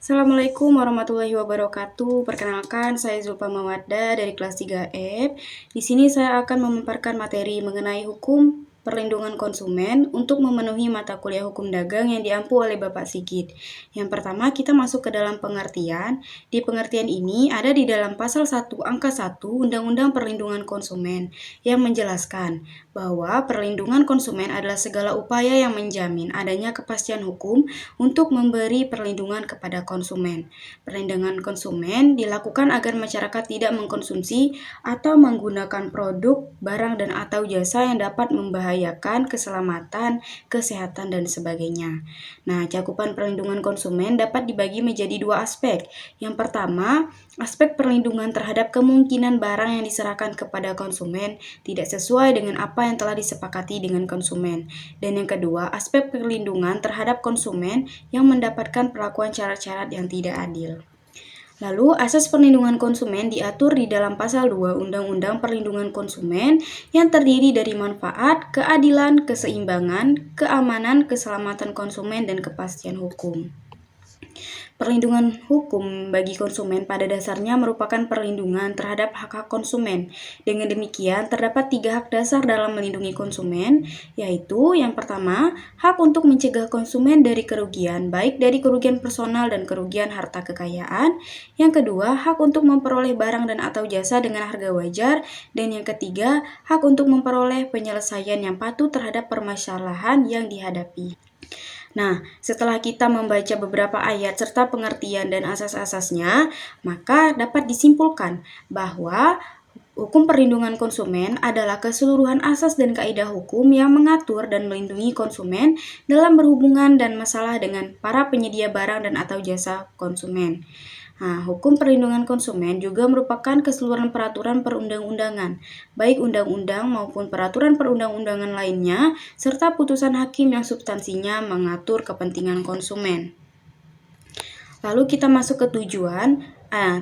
Assalamualaikum warahmatullahi wabarakatuh. Perkenalkan, saya Zulfa Mawaddah dari kelas 3F. Di sini saya akan memaparkan materi mengenai hukum perlindungan konsumen untuk memenuhi mata kuliah hukum dagang yang diampu oleh Bapak Sigit. Yang pertama, kita masuk ke dalam pengertian. Di pengertian ini ada di dalam pasal 1 angka 1 Undang-Undang Perlindungan Konsumen yang menjelaskan bahwa perlindungan konsumen adalah segala upaya yang menjamin adanya kepastian hukum untuk memberi perlindungan kepada konsumen. Perlindungan konsumen dilakukan agar masyarakat tidak mengkonsumsi atau menggunakan produk, barang, dan atau jasa yang dapat membahayakan keselamatan, kesehatan, dan sebagainya. Nah, cakupan perlindungan konsumen dapat dibagi menjadi dua aspek. Yang pertama, aspek perlindungan terhadap kemungkinan barang yang diserahkan kepada konsumen tidak sesuai dengan apa yang telah disepakati dengan konsumen. Dan yang kedua, aspek perlindungan terhadap konsumen yang mendapatkan perlakuan syarat-syarat yang tidak adil. Lalu, asas perlindungan konsumen diatur di dalam pasal 2 Undang-Undang Perlindungan Konsumen yang terdiri dari manfaat, keadilan, keseimbangan, keamanan, keselamatan konsumen, dan kepastian hukum. Perlindungan hukum bagi konsumen pada dasarnya merupakan perlindungan terhadap hak-hak konsumen. Dengan demikian, terdapat 3 hak dasar dalam melindungi konsumen, yaitu yang pertama, hak untuk mencegah konsumen dari kerugian, baik dari kerugian personal dan kerugian harta kekayaan. Yang kedua, hak untuk memperoleh barang dan atau jasa dengan harga wajar. Dan yang ketiga, hak untuk memperoleh penyelesaian yang patuh terhadap permasalahan yang dihadapi. Nah, setelah kita membaca beberapa ayat serta pengertian dan asas-asasnya, maka dapat disimpulkan bahwa hukum perlindungan konsumen adalah keseluruhan asas dan kaidah hukum yang mengatur dan melindungi konsumen dalam berhubungan dan masalah dengan para penyedia barang dan atau jasa konsumen. Nah, hukum perlindungan konsumen juga merupakan keseluruhan peraturan perundang-undangan, baik undang-undang maupun peraturan perundang-undangan lainnya, serta putusan hakim yang substansinya mengatur kepentingan konsumen. Lalu kita masuk ke tujuan.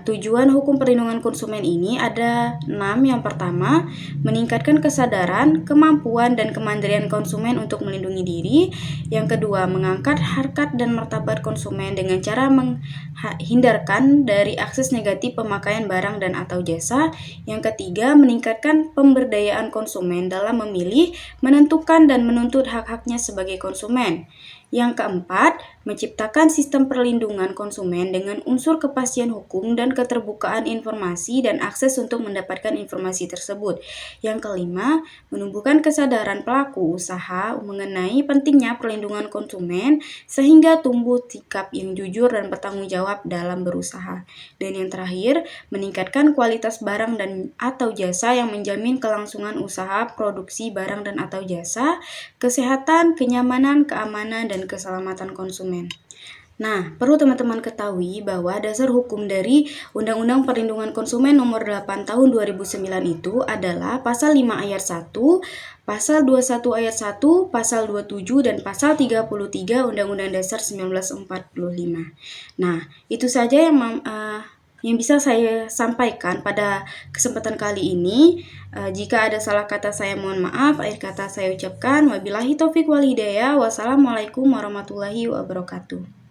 Tujuan hukum perlindungan konsumen ini ada 6. Yang pertama, meningkatkan kesadaran, kemampuan, dan kemandirian konsumen untuk melindungi diri. Yang kedua, mengangkat harkat dan martabat konsumen dengan cara menghindarkan dari akses negatif pemakaian barang dan atau jasa. Yang ketiga, meningkatkan pemberdayaan konsumen dalam memilih, menentukan, dan menuntut hak-haknya sebagai konsumen. Yang keempat, menciptakan sistem perlindungan konsumen dengan unsur kepastian hukum dan keterbukaan informasi dan akses untuk mendapatkan informasi tersebut. Yang kelima, menumbuhkan kesadaran pelaku usaha mengenai pentingnya perlindungan konsumen sehingga tumbuh sikap yang jujur dan bertanggung jawab dalam berusaha. Dan yang terakhir, meningkatkan kualitas barang dan atau jasa yang menjamin kelangsungan usaha, produksi barang dan atau jasa, kesehatan, kenyamanan, keamanan, dan keselamatan konsumen. Nah, perlu teman-teman ketahui bahwa dasar hukum dari Undang-Undang Perlindungan Konsumen Nomor 8 Tahun 2009 itu adalah Pasal 5 Ayat 1, Pasal 21 Ayat 1, Pasal 27, dan Pasal 33 Undang-Undang Dasar 1945. Nah, itu saja yang bisa saya sampaikan pada kesempatan kali ini. Jika ada salah kata saya mohon maaf, akhir kata saya ucapkan wabillahi taufiq wal hidayah. Wassalamualaikum warahmatullahi wabarakatuh.